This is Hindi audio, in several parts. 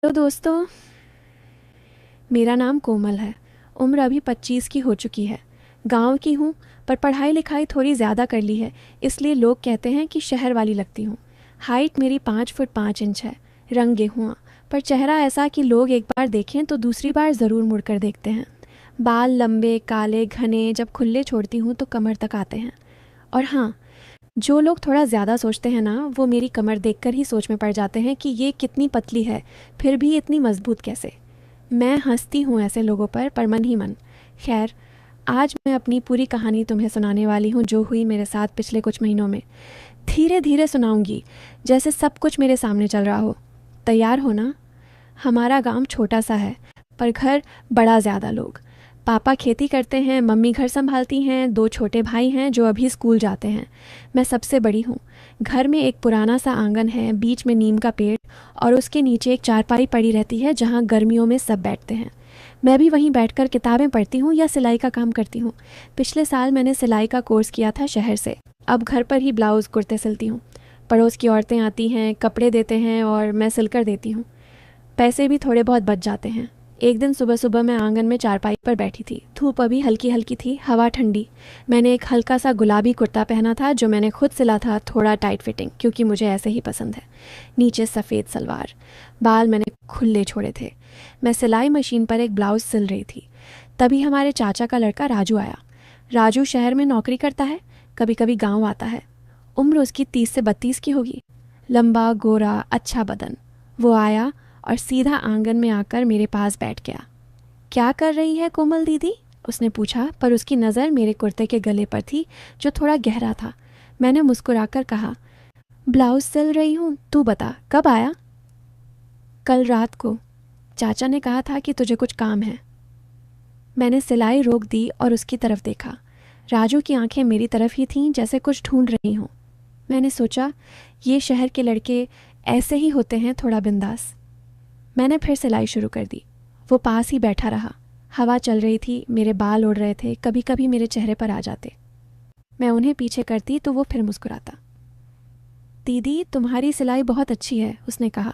हेलो दोस्तों, मेरा नाम कोमल है। उम्र अभी 25 की हो चुकी है। गांव की हूँ, पर पढ़ाई लिखाई थोड़ी ज़्यादा कर ली है, इसलिए लोग कहते हैं कि शहर वाली लगती हूँ। हाइट मेरी 5 फुट 5 इंच है। रंग गेहुआ, पर चेहरा ऐसा कि लोग एक बार देखें तो दूसरी बार ज़रूर मुड़कर देखते हैं। बाल लंबे काले घने, जब खुले छोड़ती हूँ तो कमर तक आते हैं। और हाँ, जो लोग थोड़ा ज़्यादा सोचते हैं ना, वो मेरी कमर देखकर ही सोच में पड़ जाते हैं कि ये कितनी पतली है, फिर भी इतनी मजबूत कैसे। मैं हंसती हूँ ऐसे लोगों पर मन ही मन। खैर, आज मैं अपनी पूरी कहानी तुम्हें सुनाने वाली हूँ, जो हुई मेरे साथ पिछले कुछ महीनों में। धीरे धीरे सुनाऊंगी, जैसे सब कुछ मेरे सामने चल रहा हो। तैयार हो ना? हमारा गांव छोटा सा है, पर घर बड़ा ज़्यादा लोग। पापा खेती करते हैं, मम्मी घर संभालती हैं, 2 छोटे भाई हैं जो अभी स्कूल जाते हैं। मैं सबसे बड़ी हूँ। घर में एक पुराना सा आंगन है, बीच में नीम का पेड़, और उसके नीचे एक चारपाई पड़ी रहती है जहाँ गर्मियों में सब बैठते हैं। मैं भी वहीं बैठकर किताबें पढ़ती हूँ या सिलाई का काम करती हूँ। पिछले साल मैंने सिलाई का कोर्स किया था शहर से। अब घर पर ही ब्लाउज़ कुर्ते सिलती हूँ। पड़ोस की औरतें आती हैं, कपड़े देते हैं और मैं सिलकर देती हूँ। पैसे भी थोड़े बहुत बच जाते हैं। एक दिन सुबह सुबह मैं आंगन में चारपाई पर बैठी थी। धूप अभी हल्की हल्की थी, हवा ठंडी। मैंने एक हल्का सा गुलाबी कुर्ता पहना था जो मैंने खुद सिला था, थोड़ा टाइट फिटिंग, क्योंकि मुझे ऐसे ही पसंद है। नीचे सफ़ेद सलवार। बाल मैंने खुले छोड़े थे। मैं सिलाई मशीन पर एक ब्लाउज़ सिल रही थी। तभी हमारे चाचा का लड़का राजू आया। राजू शहर में नौकरी करता है, कभी कभी गाँव आता है। उम्र उसकी 30 से 32 की होगी। लंबा गोरा अच्छा बदन। वो आया और सीधा आंगन में आकर मेरे पास बैठ गया। क्या कर रही है कोमल दीदी? उसने पूछा, पर उसकी नज़र मेरे कुर्ते के गले पर थी, जो थोड़ा गहरा था। मैंने मुस्कुराकर कहा, ब्लाउज सिल रही हूँ। तू बता, कब आया? कल रात को। चाचा ने कहा था कि तुझे कुछ काम है। मैंने सिलाई रोक दी और उसकी तरफ देखा। राजू की आंखें मेरी तरफ ही थीं, जैसे कुछ ढूंढ रही हों। मैंने सोचा, ये शहर के लड़के ऐसे ही होते हैं, थोड़ा बिंदास। मैंने फिर सिलाई शुरू कर दी। वो पास ही बैठा रहा। हवा चल रही थी, मेरे बाल उड़ रहे थे, कभी कभी मेरे चेहरे पर आ जाते। मैं उन्हें पीछे करती तो वो फिर मुस्कुराता। दीदी, तुम्हारी सिलाई बहुत अच्छी है, उसने कहा।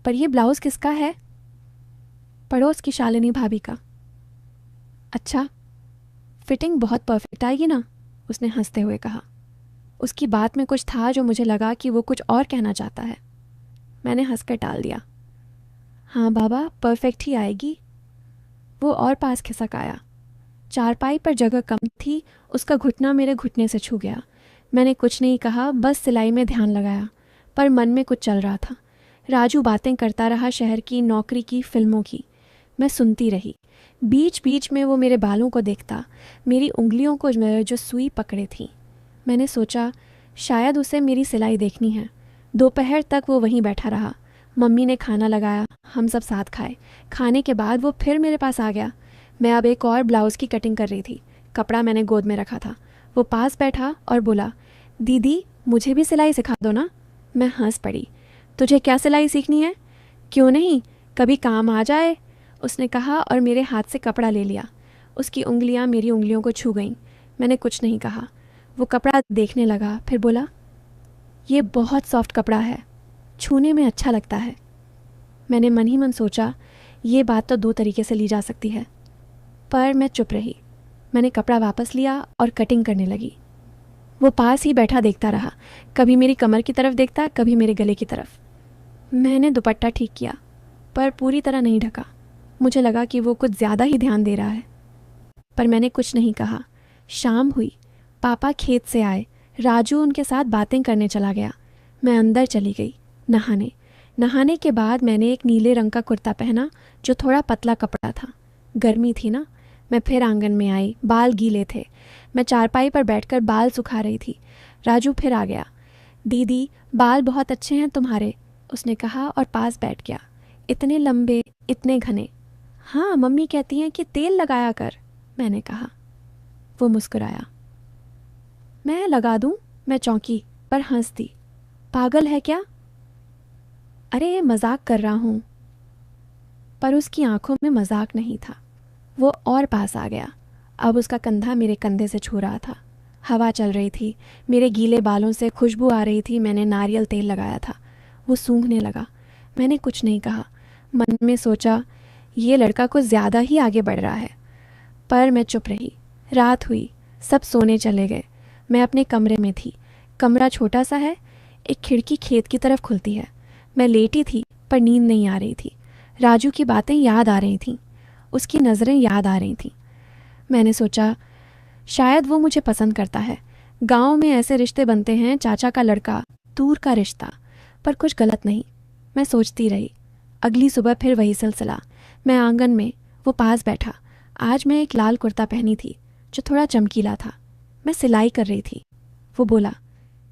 पर यह ब्लाउज़ किसका है? पड़ोस की शालिनी भाभी का। अच्छा, फिटिंग बहुत परफेक्ट आएगी ना? उसने हंसते हुए कहा। उसकी बात में कुछ था जो मुझे लगा कि वो कुछ और कहना चाहता है। मैंने हंसकर टाल दिया। हाँ बाबा, परफेक्ट ही आएगी। वो और पास खिसक आया। चारपाई पर जगह कम थी, उसका घुटना मेरे घुटने से छू गया। मैंने कुछ नहीं कहा, बस सिलाई में ध्यान लगाया, पर मन में कुछ चल रहा था। राजू बातें करता रहा, शहर की, नौकरी की, फिल्मों की। मैं सुनती रही। बीच बीच में वो मेरे बालों को देखता, मेरी उंगलियों को जो सुई पकड़े थी। मैंने सोचा, शायद उसे मेरी सिलाई देखनी है। दोपहर तक वो वहीं बैठा रहा। मम्मी ने खाना लगाया, हम सब साथ खाए। खाने के बाद वो फिर मेरे पास आ गया। मैं अब एक और ब्लाउज़ की कटिंग कर रही थी। कपड़ा मैंने गोद में रखा था। वो पास बैठा और बोला, दीदी, मुझे भी सिलाई सिखा दो ना। मैं हंस पड़ी। तुझे क्या सिलाई सीखनी है? क्यों नहीं, कभी काम आ जाए, उसने कहा और मेरे हाथ से कपड़ा ले लिया। उसकी उंगलियां मेरी उंगलियों को छू गईं। मैंने कुछ नहीं कहा। वो कपड़ा देखने लगा, फिर बोला, ये बहुत सॉफ्ट कपड़ा है, छूने में अच्छा लगता है। मैंने मन ही मन सोचा, ये बात तो 2 तरीके से ली जा सकती है, पर मैं चुप रही। मैंने कपड़ा वापस लिया और कटिंग करने लगी। वो पास ही बैठा देखता रहा, कभी मेरी कमर की तरफ देखता, कभी मेरे गले की तरफ। मैंने दुपट्टा ठीक किया, पर पूरी तरह नहीं ढका। मुझे लगा कि वो कुछ ज़्यादा ही ध्यान दे रहा है, पर मैंने कुछ नहीं कहा। शाम हुई। पापा खेत से आए। राजू उनके साथ बातें करने चला गया। मैं अंदर चली गई, नहाने। नहाने के बाद मैंने एक नीले रंग का कुर्ता पहना, जो थोड़ा पतला कपड़ा था। गर्मी थी ना। मैं फिर आंगन में आई। बाल गीले थे। मैं चारपाई पर बैठकर बाल सुखा रही थी। राजू फिर आ गया। दीदी, बाल बहुत अच्छे हैं तुम्हारे, उसने कहा और पास बैठ गया। इतने लंबे, इतने घने। हाँ, मम्मी कहती हैं कि तेल लगाया कर, मैंने कहा। वो मुस्कुराया। मैं लगा दूं? मैं चौंकी, पर हंस दी। पागल है क्या? अरे, मजाक कर रहा हूँ। पर उसकी आंखों में मजाक नहीं था। वो और पास आ गया। अब उसका कंधा मेरे कंधे से छू रहा था। हवा चल रही थी, मेरे गीले बालों से खुशबू आ रही थी। मैंने नारियल तेल लगाया था। वो सूंघने लगा। मैंने कुछ नहीं कहा। मन में सोचा ये लड़का कुछ ज़्यादा ही आगे बढ़ रहा है, पर मैं चुप रही। रात हुई, सब सोने चले गए। मैं अपने कमरे में थी। कमरा छोटा सा है, एक खिड़की खेत की तरफ खुलती है। मैं लेटी थी पर नींद नहीं आ रही थी। राजू की बातें याद आ रही थीं, उसकी नज़रें याद आ रही थीं। मैंने सोचा शायद वो मुझे पसंद करता है। गांव में ऐसे रिश्ते बनते हैं, चाचा का लड़का, दूर का रिश्ता, पर कुछ गलत नहीं। मैं सोचती रही। अगली सुबह फिर वही सिलसिला। मैं आंगन में, वो पास बैठा। आज मैं एक लाल कुर्ता पहनी थी जो थोड़ा चमकीला था। मैं सिलाई कर रही थी। वो बोला,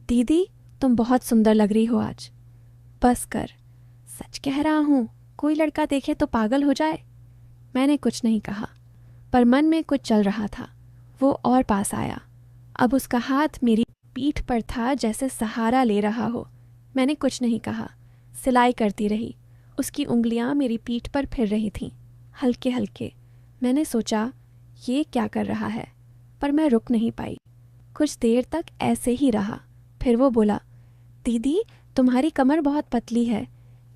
दीदी तुम बहुत सुंदर लग रही हो आज। बस कर, सच कह रहा हूँ, कोई लड़का देखे तो पागल हो जाए। मैंने कुछ नहीं कहा, पर मन में कुछ चल रहा था। वो और पास आया। अब उसका हाथ मेरी पीठ पर था, जैसे सहारा ले रहा हो। मैंने कुछ नहीं कहा, सिलाई करती रही। उसकी उंगलियां मेरी पीठ पर फिर रही थीं, हल्के हल्के। मैंने सोचा ये क्या कर रहा है, पर मैं रुक नहीं पाई। कुछ देर तक ऐसे ही रहा। फिर वो बोला, दीदी तुम्हारी कमर बहुत पतली है,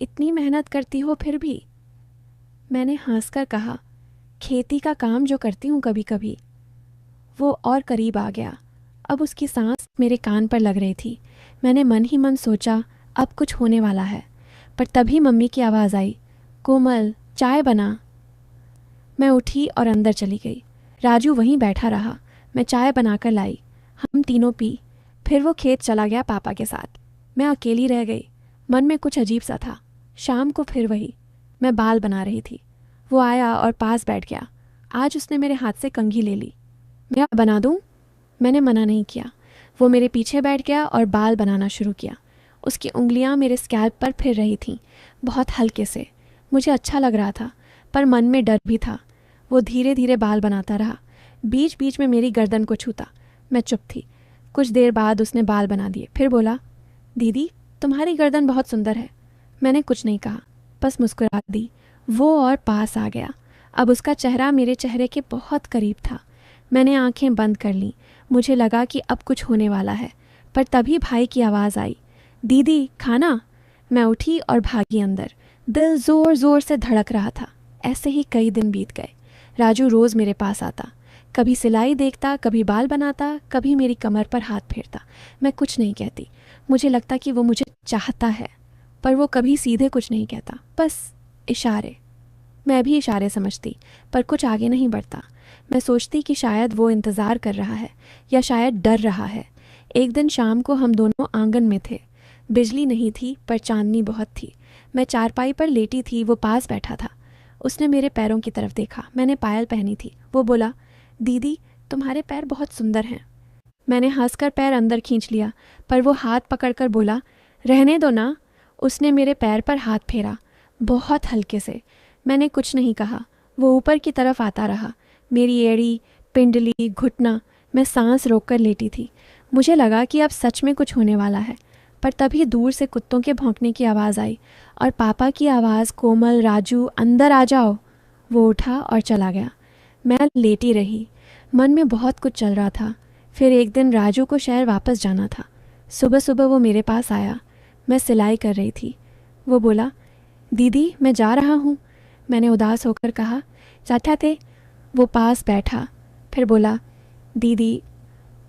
इतनी मेहनत करती हो फिर भी। मैंने हंसकर कहा, खेती का काम जो करती हूँ कभी कभी। वो और करीब आ गया। अब उसकी सांस मेरे कान पर लग रही थी। मैंने मन ही मन सोचा अब कुछ होने वाला है, पर तभी मम्मी की आवाज़ आई, कोमल चाय बना। मैं उठी और अंदर चली गई। राजू वहीं बैठा रहा। मैं चाय बनाकर लाई, हम तीनों पी। फिर वो खेत चला गया पापा के साथ। मैं अकेली रह गई। मन में कुछ अजीब सा था। शाम को फिर वही। मैं बाल बना रही थी। वो आया और पास बैठ गया। आज उसने मेरे हाथ से कंघी ले ली। मैं बना दूँ? मैंने मना नहीं किया। वो मेरे पीछे बैठ गया और बाल बनाना शुरू किया। उसकी उंगलियां मेरे स्कैल्प पर फिर रही थीं, बहुत हल्के से। मुझे अच्छा लग रहा था, पर मन में डर भी था। वो धीरे धीरे बाल बनाता रहा, बीच बीच में मेरी गर्दन को छूता। मैं चुप थी। कुछ देर बाद उसने बाल बना दिए। फिर बोला, दीदी तुम्हारी गर्दन बहुत सुंदर है। मैंने कुछ नहीं कहा, बस मुस्कुरा दी। वो और पास आ गया। अब उसका चेहरा मेरे चेहरे के बहुत करीब था। मैंने आंखें बंद कर लीं। मुझे लगा कि अब कुछ होने वाला है, पर तभी भाई की आवाज़ आई, दीदी खाना। मैं उठी और भागी अंदर। दिल ज़ोर ज़ोर से धड़क रहा था। ऐसे ही कई दिन बीत गए। राजू रोज़ मेरे पास आता, कभी सिलाई देखता, कभी बाल बनाता, कभी मेरी कमर पर हाथ फेरता। मैं कुछ नहीं कहती। मुझे लगता कि वो मुझे चाहता है, पर वो कभी सीधे कुछ नहीं कहता, बस इशारे। मैं भी इशारे समझती, पर कुछ आगे नहीं बढ़ता। मैं सोचती कि शायद वो इंतज़ार कर रहा है, या शायद डर रहा है। एक दिन शाम को हम दोनों आंगन में थे। बिजली नहीं थी, पर चांदनी बहुत थी। मैं चारपाई पर लेटी थी, वो पास बैठा था। उसने मेरे पैरों की तरफ देखा। मैंने पायल पहनी थी। वो बोला, दीदी तुम्हारे पैर बहुत सुंदर हैं। मैंने हंसकर पैर अंदर खींच लिया, पर वो हाथ पकड़कर बोला, रहने दो ना। उसने मेरे पैर पर हाथ फेरा, बहुत हल्के से। मैंने कुछ नहीं कहा। वो ऊपर की तरफ आता रहा। मेरी एड़ी, पिंडली, घुटना। मैं सांस रोककर लेटी थी। मुझे लगा कि अब सच में कुछ होने वाला है, पर तभी दूर से कुत्तों के भौंकने की आवाज़ आई और पापा की आवाज़, कोमल, राजू अंदर आ जाओ। वो उठा और चला गया। मैं लेटी रही। मन में बहुत कुछ चल रहा था। फिर एक दिन राजू को शहर वापस जाना था। सुबह सुबह वो मेरे पास आया। मैं सिलाई कर रही थी। वो बोला, दीदी मैं जा रहा हूँ। मैंने उदास होकर कहा, चाचा थे। वो पास बैठा। फिर बोला, दीदी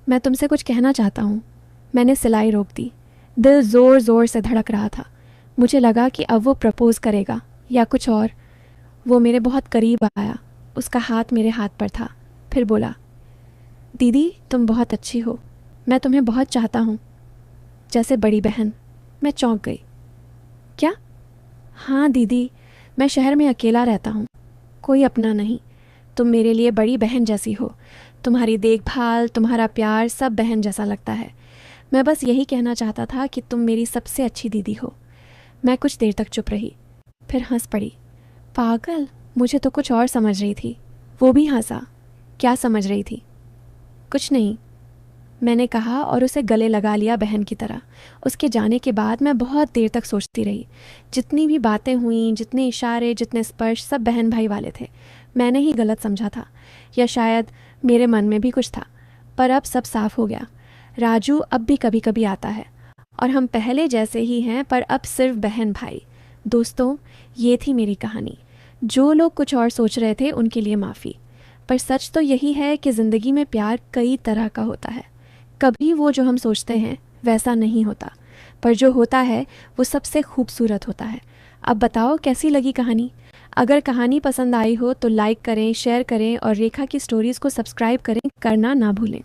मैं तुमसे कुछ कहना चाहता हूँ। मैंने सिलाई रोक दी। दिल ज़ोर ज़ोर से धड़क रहा था। मुझे लगा कि अब वो प्रपोज़ करेगा या कुछ और। वो मेरे बहुत करीब आया। उसका हाथ मेरे हाथ पर था। फिर बोला, दीदी तुम बहुत अच्छी हो। मैं तुम्हें बहुत चाहता हूँ, जैसे बड़ी बहन। मैं चौंक गई। क्या? हाँ दीदी, मैं शहर में अकेला रहता हूँ, कोई अपना नहीं। तुम मेरे लिए बड़ी बहन जैसी हो। तुम्हारी देखभाल, तुम्हारा प्यार सब बहन जैसा लगता है। मैं बस यही कहना चाहता था कि तुम मेरी सबसे अच्छी दीदी हो। मैं कुछ देर तक चुप रही, फिर हंस पड़ी। पागल, मुझे तो कुछ और समझ रही थी। वो भी हंसा। क्या समझ रही थी? कुछ नहीं, मैंने कहा और उसे गले लगा लिया बहन की तरह। उसके जाने के बाद मैं बहुत देर तक सोचती रही। जितनी भी बातें हुईं, जितने इशारे, जितने स्पर्श, सब बहन भाई वाले थे। मैंने ही गलत समझा था, या शायद मेरे मन में भी कुछ था। पर अब सब साफ हो गया। राजू अब भी कभी कभी आता है, और हम पहले जैसे ही हैं, पर अब सिर्फ बहन भाई। दोस्तों, ये थी मेरी कहानी। जो लोग कुछ और सोच रहे थे उनके लिए माफ़ी। पर सच तो यही है कि ज़िंदगी में प्यार कई तरह का होता है। कभी वो जो हम सोचते हैं वैसा नहीं होता, पर जो होता है वो सबसे खूबसूरत होता है। अब बताओ कैसी लगी कहानी? अगर कहानी पसंद आई हो तो लाइक करें, शेयर करें और रेखा की स्टोरीज़ को सब्सक्राइब करें करना ना भूलें।